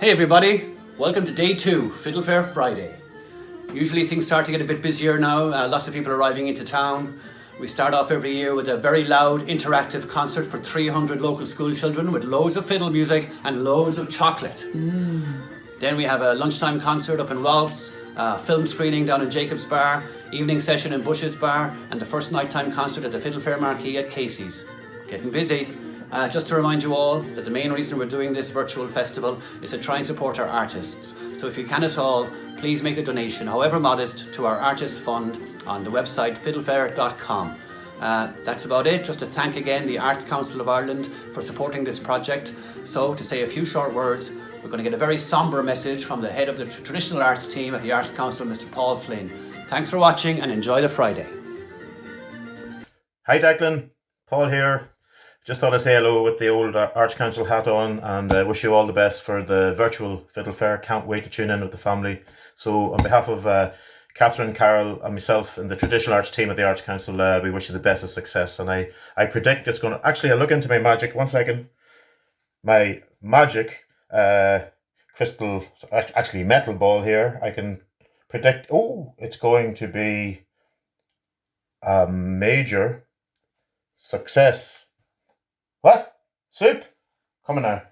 Hey everybody, welcome to day 2, Fiddle Fair Friday. Usually things start to get a bit busier now, lots of people arriving into town. We start off every year with a very loud interactive concert for 300 local school children with loads of fiddle music and loads of chocolate. Then we have a lunchtime concert up in Rolf's, film screening down in Jacob's Bar, evening session in Bush's Bar, and the first nighttime concert at the Fiddle Fair Marquee at Casey's. Getting busy. Just to remind you all that the main reason we're doing this virtual festival is to try and support our artists. So if you can at all, please make a donation, however modest, to our Artists Fund on the website fiddlefair.com. That's about it. Just to thank again the Arts Council of Ireland for supporting this project. So to say a few short words, we're going to get a very sombre message from the head of the traditional arts team at the Arts Council, Mr. Paul Flynn. Thanks for watching and enjoy the Friday. Hi Declan, Paul here. Just thought I'd say hello with the old Arts Council hat on and wish you all the best for the virtual Fiddle Fair. Can't wait to tune in with the family. So on behalf of Catherine, Carol and myself and the traditional arts team at the Arts Council, we wish you the best of success. And I predict it's going to... Actually, I'll look into my magic. 1 second. My magic crystal, actually metal ball here. I can predict... Oh, it's going to be a major success. What? Soup? Come on now.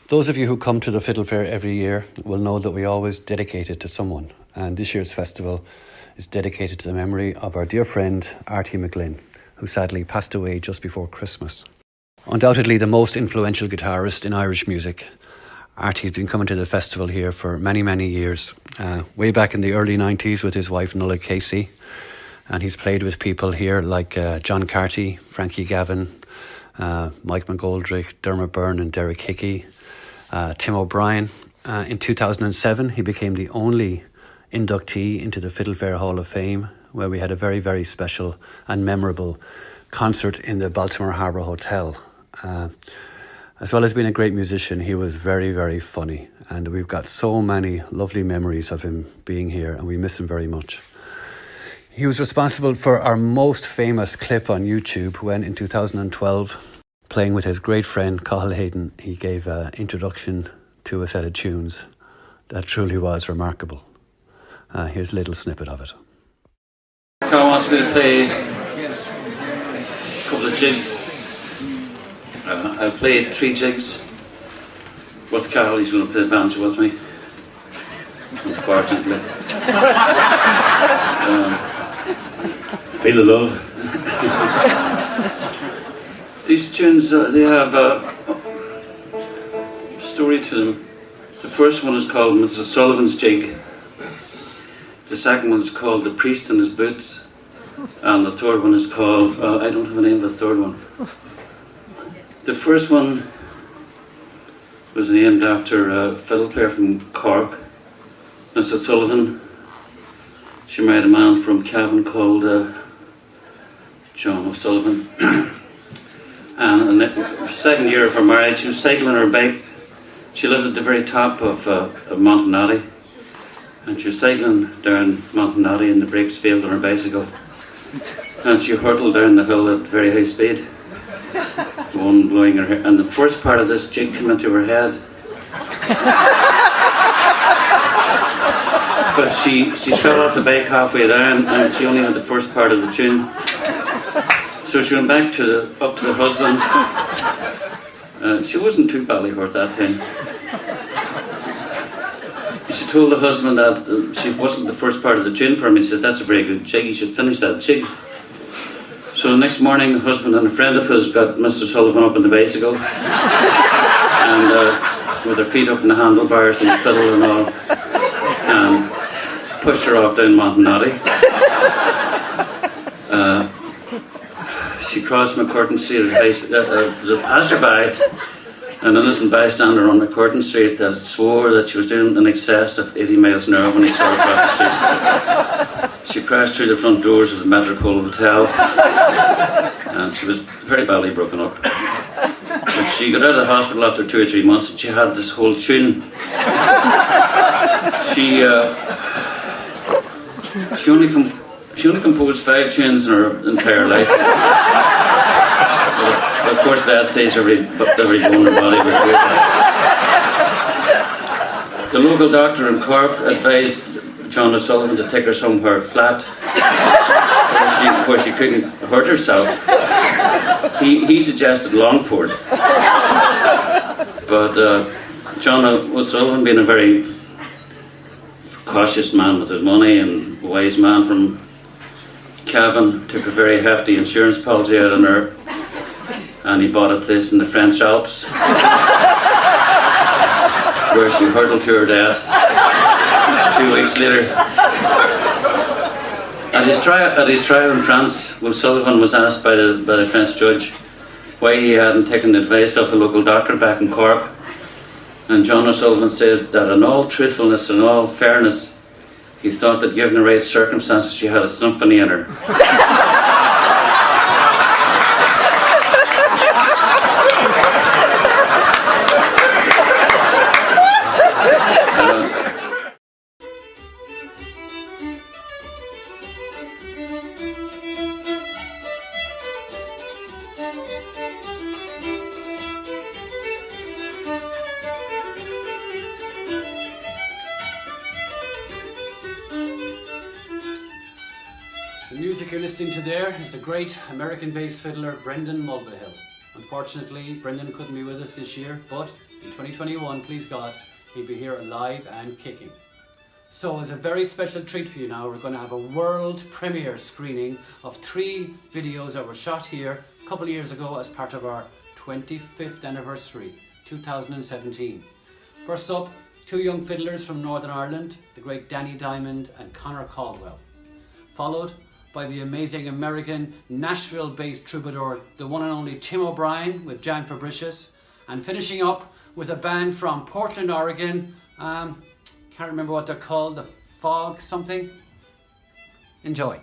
Those of you who come to the Fiddle Fair every year will know that we always dedicate it to someone. And this year's festival is dedicated to the memory of our dear friend Artie McGlynn, who sadly passed away just before Christmas. Undoubtedly the most influential guitarist in Irish music, Artie has been coming to the festival here for many, many years. Way back in the early 90s with his wife Nuala Casey. And he's played with people here like John Carty, Frankie Gavin, Mike McGoldrick, Dermot Byrne and Derek Hickey, Tim O'Brien. In 2007, he became the only inductee into the Fiddle Fair Hall of Fame, where we had a very, very special and memorable concert in the Baltimore Harbour Hotel. As well as being a great musician, he was very, very funny. And we've got so many lovely memories of him being here, and we miss him very much. He was responsible for our most famous clip on YouTube when, in 2012, playing with his great friend Cathal Hayden, he gave an introduction to a set of tunes that truly was remarkable. Here's a little snippet of it. Carl wants me to play a couple of jigs. I'll play 3 jigs with Carl. He's going to play the banjo with me, unfortunately. Feel the love. These tunes, they have a story to them. The first one is called Mr. Sullivan's Jig. The second one is called The Priest in His Boots. And the third one is called, I don't have a name for the third one. The first one was named after a fiddle player from Cork, Mr. Sullivan. She married a man from Cavan called John O'Sullivan. And in the second year of her marriage, she was cycling her bike. She lived at the very top of Montanati. And she was cycling down Montanati and the brakes failed on her bicycle. And she hurtled down the hill at very high speed. One blowing her hair. And the first part of this jig came into her head. But she fell off the bike halfway down and she only had the first part of the tune. So she went back up to the husband. She wasn't too badly hurt that time. She told the husband that she wasn't the first part of the tune for him. He said, "That's a very good jig, you should finish that jig." So the next morning, the husband and a friend of his got Mr. Sullivan up on the bicycle. And with her feet up in the handlebars and the fiddle and all. And pushed her off down Montanati. She crossed McCurtain Street as a passerby, an innocent bystander on McCurtain Street that swore that she was doing in excess of 80 miles an hour when he saw her across the street. She crashed through the front doors of the Metropole Hotel and she was very badly broken up. But she got out of the hospital after 2 or 3 months and she had this whole tune. She only composed 5 tunes in her entire life. Of course, that stays every bone and body was weird. The local doctor in Cork advised John O'Sullivan to take her somewhere flat where she couldn't hurt herself. He suggested Longford. But John O'Sullivan, being a very cautious man with his money and a wise man from Cavan, took a very hefty insurance policy out on her, and he bought a place in the French Alps where she hurtled to her death 2 weeks later. At his trial in France, O'Sullivan was asked by the French judge why he hadn't taken the advice of a local doctor back in Cork, and John O'Sullivan said that in all truthfulness and all fairness, he thought that given the right circumstances, she had a symphony in her. The music you're listening to there is the great American-based fiddler Brendan Mulvihill. Unfortunately, Brendan couldn't be with us this year, but in 2021, please God, he'll be here alive and kicking. So as a very special treat for you now, we're going to have a world premiere screening of 3 videos that were shot here a couple of years ago as part of our 25th anniversary, 2017. First up, 2 young fiddlers from Northern Ireland, the great Danny Diamond and Conor Caldwell. Followed by the amazing American Nashville-based troubadour, the one and only Tim O'Brien with Jan Fabricius, and finishing up with a band from Portland, Oregon. Can't remember what they're called, the Fog something. Enjoy.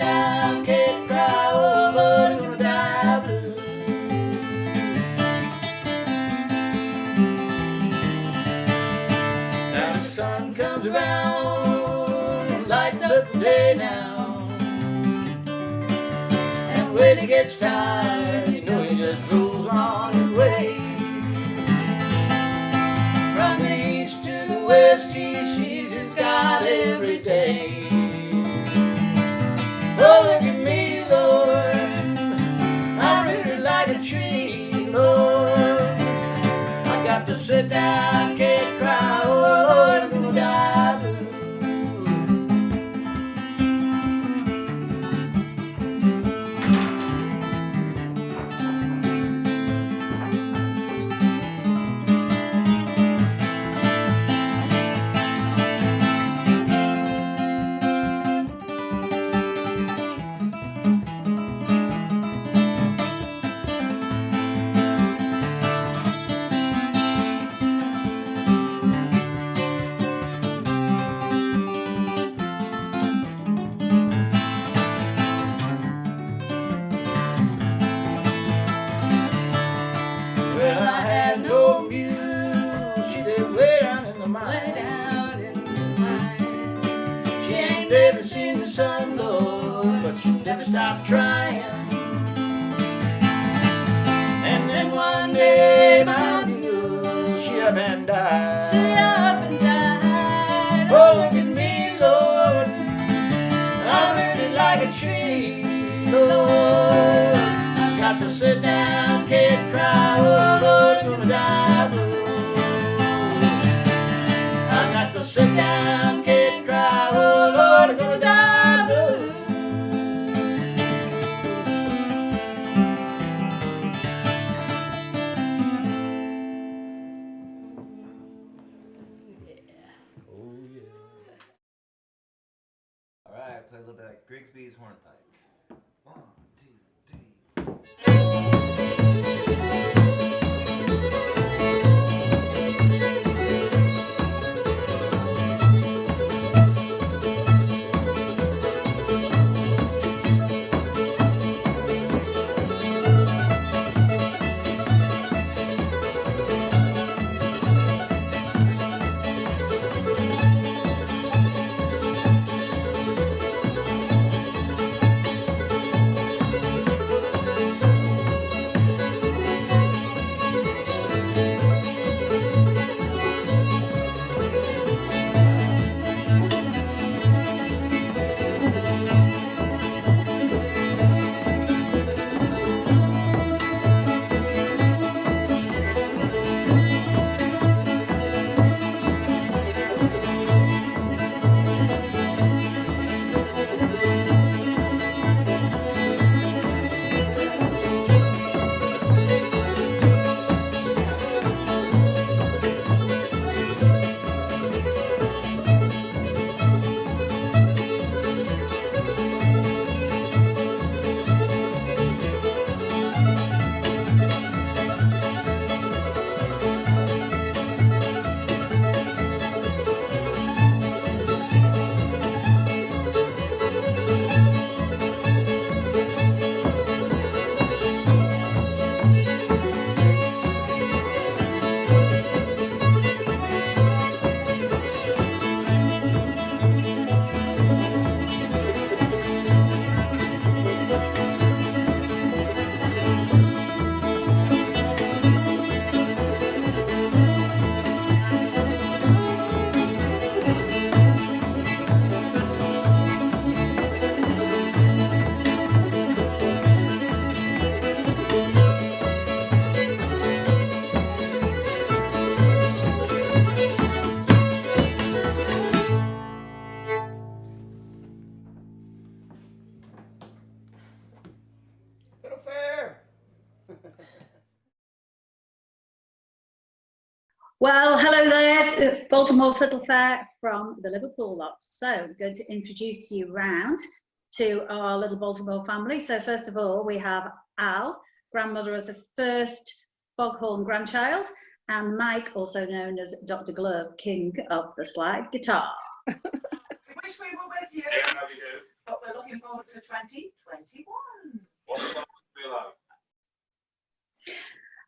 down, can't cry, oh Lord, I'm gonna die blue. Now the sun comes around, lights up the day now, and when he gets tired, you know he just rolls on his way. From the east to the west, he sees his God every day. Oh, look at me, Lord, I'm rooted like a tree, Lord. I got to sit down, can't cry, oh Lord, I'm gonna die blue. Well, I had no mule, she lived way down in the mine. She ain't never seen the sun, Lord, but she never stopped trying. And then one day my mule, she up and died. Oh, look at me, Lord, I'm rooted like a tree, Lord. I've got to sit down, can't cry, oh Lord, I'm gonna die blue. I've got to sit down, can't cry, oh Lord, I'm gonna die blue. Oh yeah. All right, play a little bit like Grigsby's hornpipe. 1, 2, 3. Well, hello there, Baltimore Fiddle Fair from the Liverpool lot. So I'm going to introduce you round to our little Baltimore family. So first of all, we have Al, grandmother of the first foghorn grandchild, and Mike, also known as Dr. Glove, king of the slide guitar. We wish we were with you. Yeah, no, we do. But we're looking looking forward to 2021.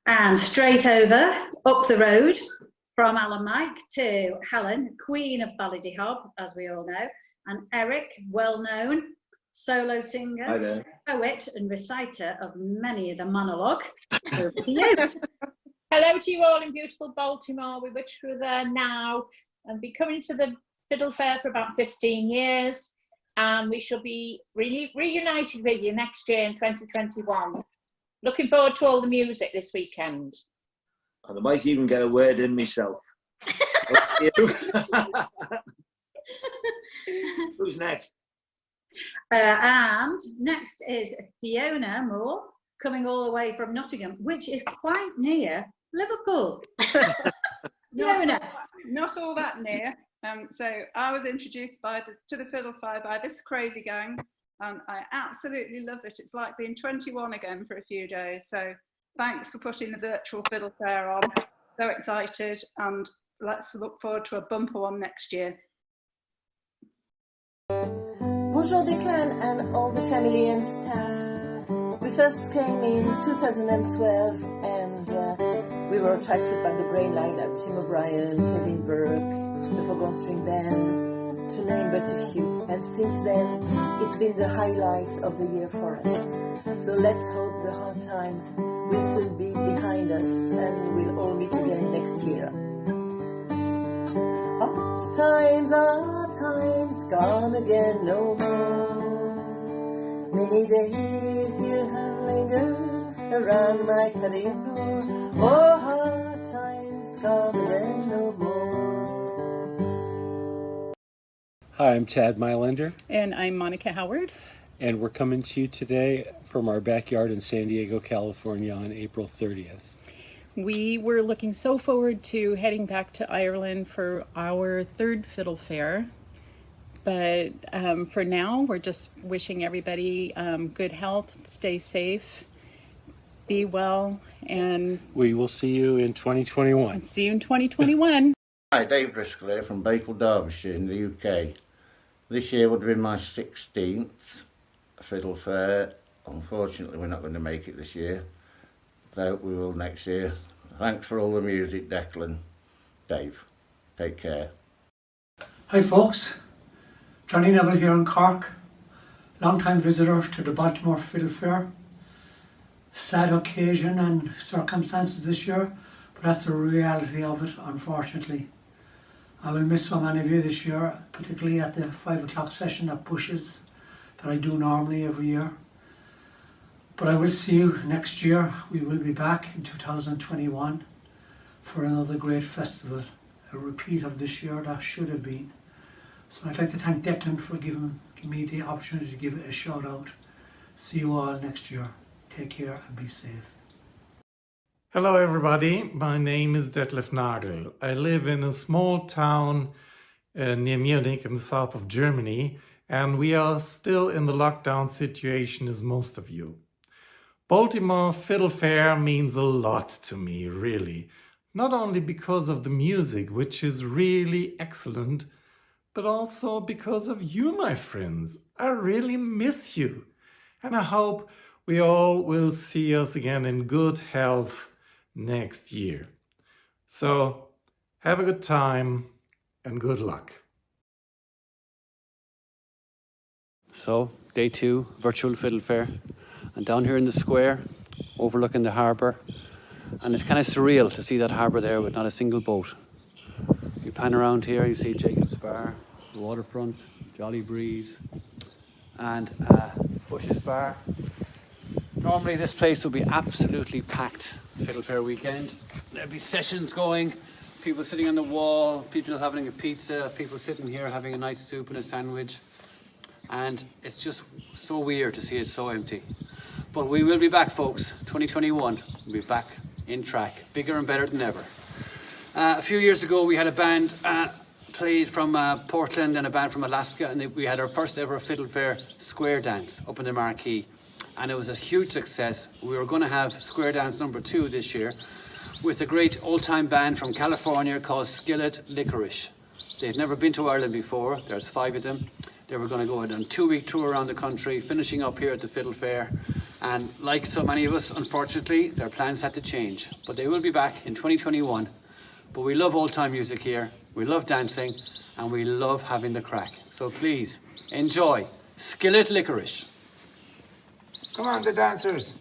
And straight over, up the road from Alan Mike to Helen, Queen of Ballydehob, as we all know, and Eric, well-known solo singer, poet and reciter of many of the monologue. Over to you. Hello to you all in beautiful Baltimore. We wish we were there now and be coming to the Fiddle Fair for about 15 years. And we shall be reunited with you next year in 2021. Looking forward to all the music this weekend. And I might even get a word in myself. Who's next? And next is Fiona Moore, coming all the way from Nottingham, which is quite near Liverpool. Fiona. Not all that near. So I was introduced to the Fiddle Fair by this crazy gang, and I absolutely love it. It's like being 21 again for a few days. So thanks for putting the virtual Fiddle Fair on. So excited, and let's look forward to a bumper one next year. Bonjour Declan and all the family and staff. We first came in 2012 and we were attracted by the brain lineup, Tim O'Brien, Kevin Burke, the Foghorn String Band, to name but a few. And since then, it's been the highlight of the year for us. So let's hope the hard time will soon be behind us and we'll all meet again next year. Hard times come again no more. Many days you have lingered around my cabin door. Oh, hard times come again no more. Hi, I'm Tad Mylander. And I'm Monica Howard. And we're coming to you today from our backyard in San Diego, California on April 30th. We were looking so forward to heading back to Ireland for our third Fiddle Fair. But for now, we're just wishing everybody good health, stay safe, be well, and we will see you in 2021. See you in 2021. Hi, Dave Driscoll here from Bakewell, Derbyshire in the UK. This year would have been my 16th Fiddle Fair. Unfortunately, we're not going to make it this year. I hope we will next year. Thanks for all the music, Declan. Dave, take care. Hi folks, Johnny Neville here in Cork, long-time visitor to the Baltimore Fiddle Fair. Sad occasion and circumstances this year, but that's the reality of it, unfortunately. I will miss so many of you this year, particularly at the 5 o'clock session at Bush's that I do normally every year. But I will see you next year. We will be back in 2021 for another great festival, a repeat of this year that should have been. So I'd like to thank Declan for giving me the opportunity to give it a shout out. See you all next year. Take care and be safe. Hello everybody, my name is Detlef Nagel. I live in a small town near Munich in the south of Germany, and we are still in the lockdown situation as most of you. Baltimore Fiddle Fair means a lot to me, really. Not only because of the music, which is really excellent, but also because of you, my friends. I really miss you. And I hope we all will see us again in good health next year. So, have a good time and good luck. So, day 2, virtual Fiddle Fair. And down here in the square, overlooking the harbour. And it's kind of surreal to see that harbour there with not a single boat. You pan around here, you see Jacob's Bar, the waterfront, Jolly Breeze, and Bush's Bar. Normally this place would be absolutely packed Fiddle Fair weekend. There'd be sessions going, people sitting on the wall, people having a pizza, people sitting here having a nice soup and a sandwich. And it's just so weird to see it so empty. But we will be back, folks. 2021, we'll be back in track, bigger and better than ever. A few years ago, we had a band played from Portland and a band from Alaska, and we had our first ever Fiddle Fair square dance up in the marquee. And it was a huge success. We were going to have square dance number 2 this year with a great old-time band from California called Skillet Licorice. They've never been to Ireland before. There's 5 of them. They were going to go on a 2-week tour around the country, finishing up here at the Fiddle Fair. And like so many of us, unfortunately, their plans had to change. But they will be back in 2021. But we love old-time music here, we love dancing, and we love having the crack. So please, enjoy Skillet Licorice. Come on, the dancers.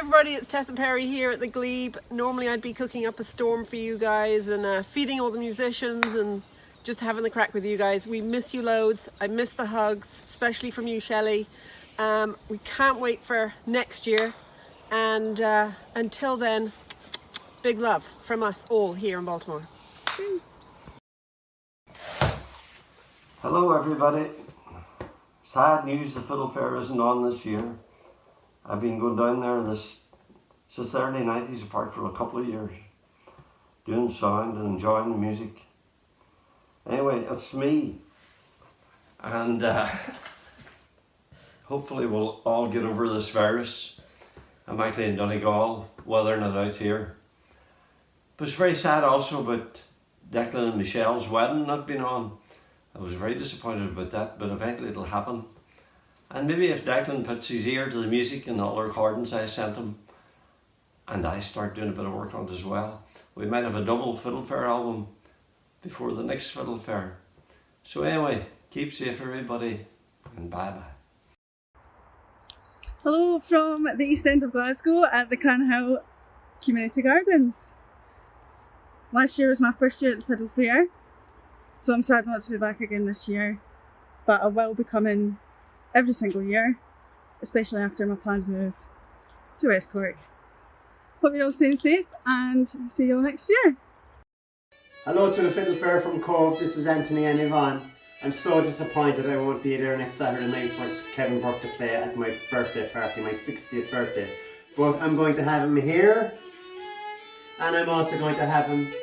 everybody, it's Tessa Perry here at the Glebe. Normally I'd be cooking up a storm for you guys and feeding all the musicians and just having the crack with you guys. We miss you loads. I miss the hugs, especially from you, Shelley. We can't wait for next year, and until then, big love from us all here in Baltimore. Hello everybody. Sad news, the Fiddle Fair isn't on this year. I've been going down there since the early 90s apart for a couple of years, doing sound and enjoying the music. Anyway, it's me, and hopefully we'll all get over this virus. I'm actually in Donegal, weathering it out here. But it's very sad also about Declan and Michelle's wedding not being on. I was very disappointed about that, but eventually it'll happen. And maybe if Declan puts his ear to the music and all the recordings I sent him, and I start doing a bit of work on it as well, we might have a double Fiddle Fair album before the next Fiddle Fair. So anyway, keep safe everybody, and bye bye. Hello from the East End of Glasgow at the Cranhow Community Gardens. Last year was my first year at the Fiddle Fair, so I'm sad not to be back again this year, but I will be coming every single year, especially after my planned move to West Cork. Hope you're all staying safe and see you all next year. Hello to the Fiddle Fair from Cork, this is Anthony and Yvonne. I'm so disappointed I won't be there next Saturday night for Kevin Burke to play at my birthday party, my 60th birthday. But I'm going to have him here, and I'm also going to have him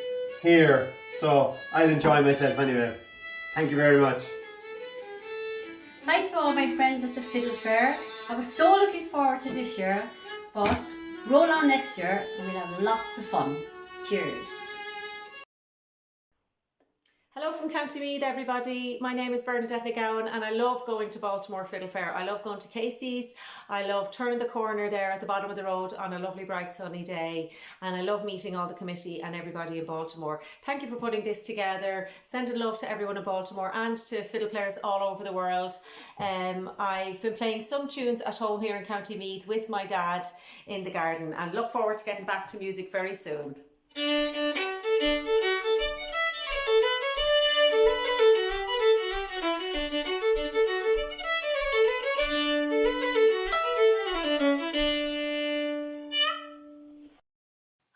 here, so I'll enjoy myself anyway. Thank you very much. Hi to all my friends at the Fiddle Fair. I was so looking forward to this year, but roll on next year and we'll have lots of fun. Cheers. Hello from County Meath everybody, my name is Bernadette McGowan and I love going to Baltimore Fiddle Fair. I love going to Casey's, I love turning the corner there at the bottom of the road on a lovely bright sunny day, and I love meeting all the committee and everybody in Baltimore. Thank you for putting this together, sending love to everyone in Baltimore and to fiddle players all over the world. I've been playing some tunes at home here in County Meath with my dad in the garden and look forward to getting back to music very soon.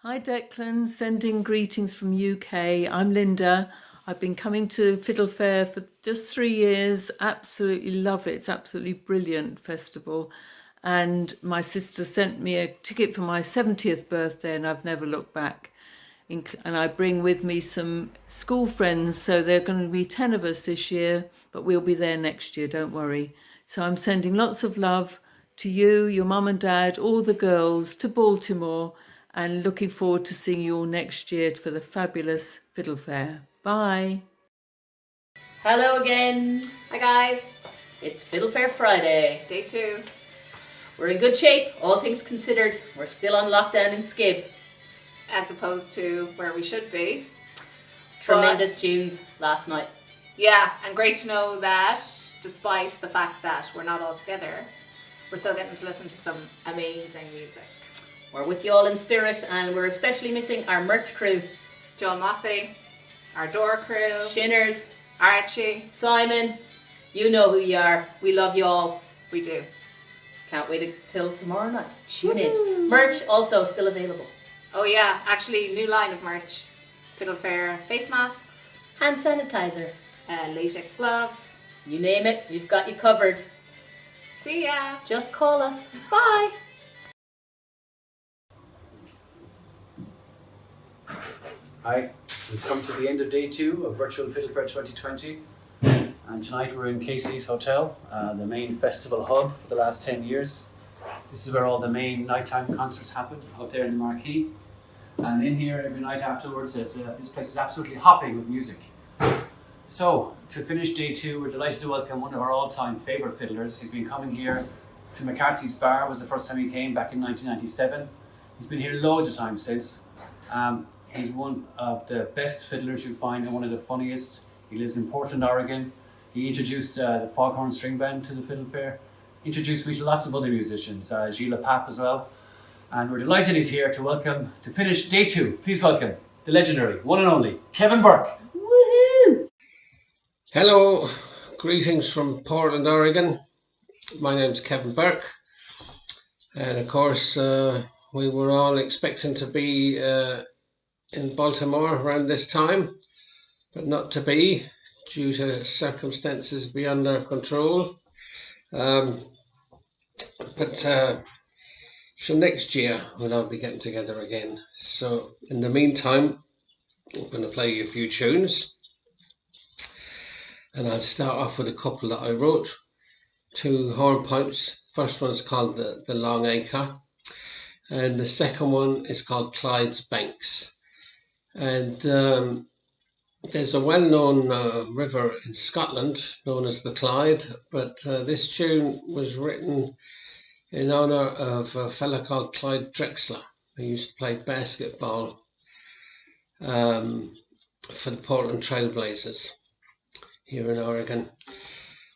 Hi Declan, sending greetings from UK. I'm Linda. I've been coming to Fiddle Fair for just 3 years. Absolutely love it. It's absolutely brilliant festival. And my sister sent me a ticket for my 70th birthday and I've never looked back. And I bring with me some school friends, so there are going to be 10 of us this year, but we'll be there next year, don't worry. So I'm sending lots of love to you, your mum and dad, all the girls, to Baltimore, and looking forward to seeing you all next year for the fabulous Fiddle Fair. Bye. Hello again. Hi guys. It's Fiddle Fair Friday. Day 2. We're in good shape, all things considered. We're still on lockdown in Skib. As opposed to where we should be. Tremendous tunes last night. Yeah, and great to know that despite the fact that we're not all together, we're still getting to listen to some amazing music. We're with you all in spirit, and we're especially missing our merch crew. John Mossy, our door crew, Shinners, Archie, Simon, you know who you are. We love you all. We do. Can't wait till tomorrow night. Tune in. Merch also still available. Oh yeah, actually new line of merch. Fiddle Fair face masks, hand sanitizer, latex gloves. You name it, we've got you covered. See ya. Just call us. Bye. Hi, we've come to the end of day 2 of Virtual Fiddle Fair 2020, and tonight we're in Casey's Hotel, the main festival hub for the last 10 years. This is where all the main nighttime concerts happen, out there in the marquee. And in here every night afterwards, this place is absolutely hopping with music. So, to finish day 2, we're delighted to welcome one of our all-time favourite fiddlers. He's been coming here to McCarthy's Bar, was the first time he came back in 1997. He's been here loads of times since. He's one of the best fiddlers you'll find and one of the funniest. He lives in Portland, Oregon. He introduced the Foghorn String Band to the Fiddle Fair. Introduced me to lots of other musicians, Gila Papp as well. And we're delighted he's here to welcome, to finish day 2. Please welcome the legendary, one and only, Kevin Burke. Woohoo! Hello, greetings from Portland, Oregon. My name's Kevin Burke. And of course, we were all expecting to be in Baltimore around this time, but not to be due to circumstances beyond our control. So next year we'll all be getting together again. So in the meantime, I'm going to play you a few tunes, and I'll start off with a couple that I wrote. 2 hornpipes. First one's called the Long Acre, and the second one is called Clyde's Banks. And there's a well-known river in Scotland known as the Clyde, but this tune was written in honour of a fella called Clyde Drexler, who used to play basketball for the Portland Trailblazers here in Oregon.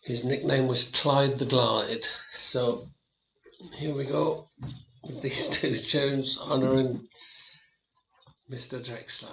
His nickname was Clyde the Glide. So here we go with these 2 tunes honouring Mr. Drexler.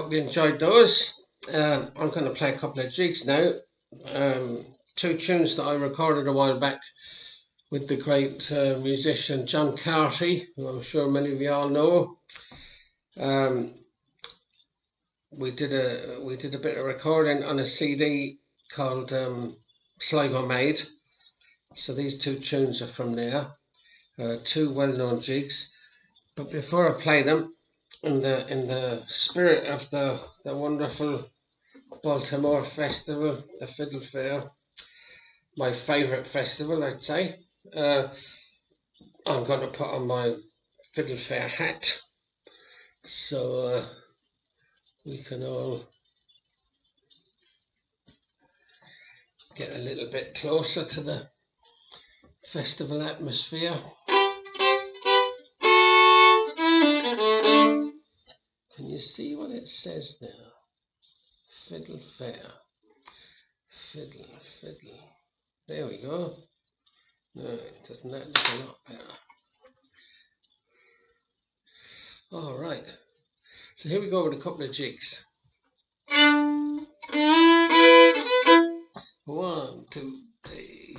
hope you enjoyed those. I'm going to play a couple of jigs now. 2 tunes that I recorded a while back with the great musician John Carty, who I'm sure many of you all know. We did a bit of recording on a CD called Sligo Made. So these 2 tunes are from there, 2 well-known jigs. But before I play them, in the spirit of the wonderful Baltimore Festival, the Fiddle Fair, my favourite festival, I'd say, I'm going to put on my Fiddle Fair hat, so we can all get a little bit closer to the festival atmosphere. Can you see what it says there? Fiddle Fair. Fiddle, fiddle. There we go. No, doesn't that look a lot better? All right. So here we go with a couple of jigs. 1, 2, 3.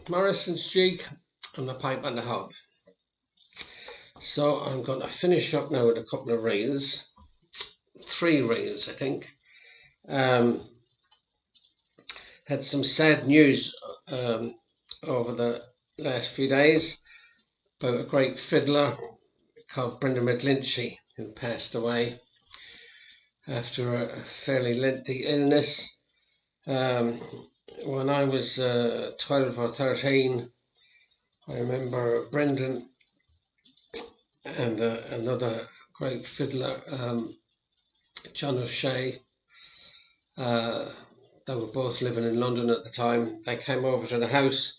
Morrison's jig and the pipe and the hob. So I'm going to finish up now with a couple of reels, 3 reels I think. Had some sad news over the last few days about a great fiddler called Brendan McGlinchey, who passed away after a fairly lengthy illness. when I was 12 or 13, I remember Brendan and another great fiddler, John O'Shea, they were both living in London at the time. They came over to the house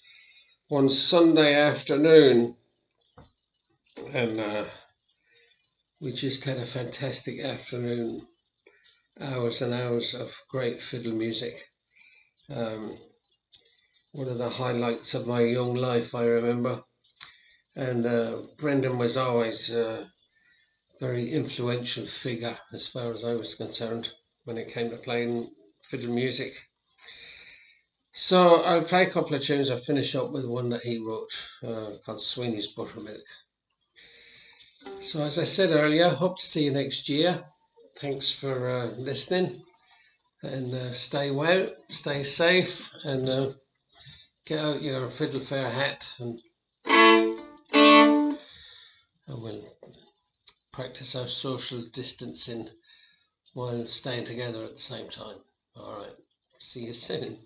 one Sunday afternoon, and we just had a fantastic afternoon. Hours and hours of great fiddle music. One of the highlights of my young life, I remember. And Brendan was always a very influential figure as far as I was concerned when it came to playing fiddle music. So I'll play a couple of tunes. I'll finish up with one that he wrote called Sweeney's Buttermilk. So as I said earlier, hope to see you next year. Thanks for listening, and stay well, stay safe, and get out your Fiddle Fair hat, and we'll practice our social distancing while staying together at the same time. All right, see you soon.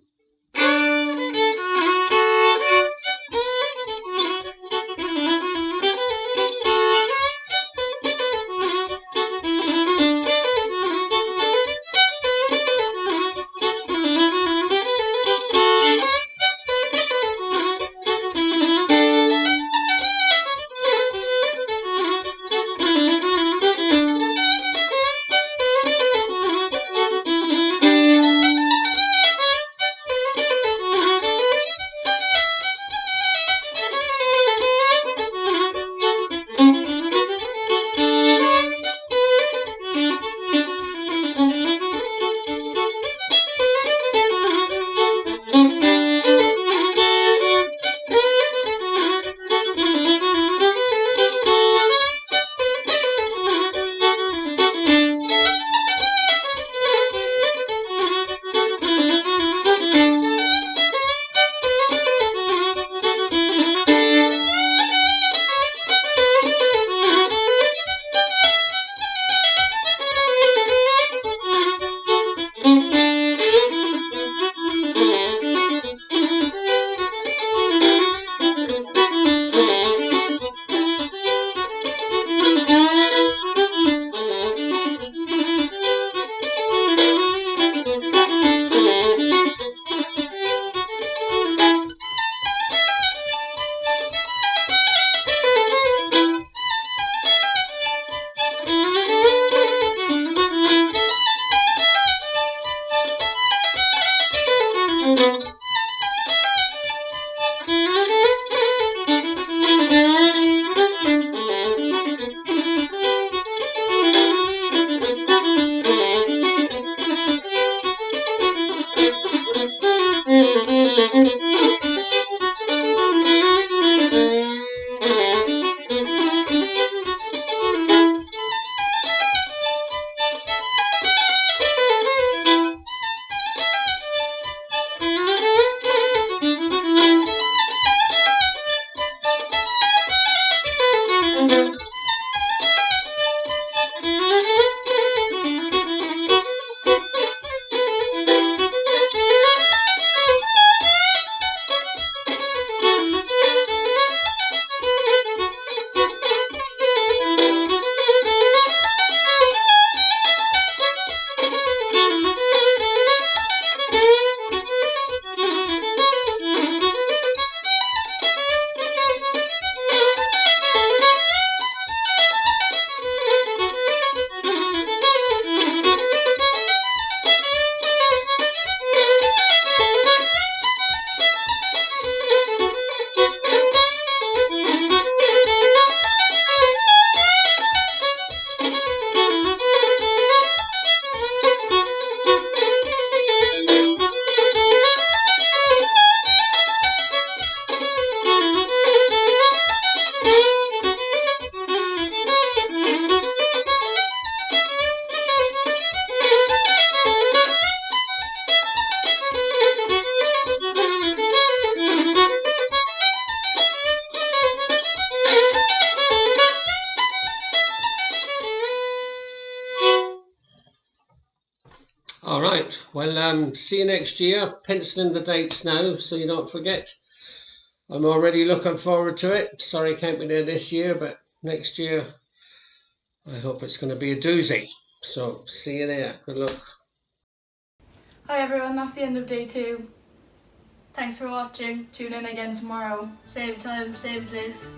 Well, see you next year. Pencil in the dates now so you don't forget. I'm already looking forward to it. Sorry I can't be there this year, but next year I hope it's going to be a doozy. So see you there. Good luck. Hi everyone, that's the end of day 2. Thanks for watching. Tune in again tomorrow. Same time, same place.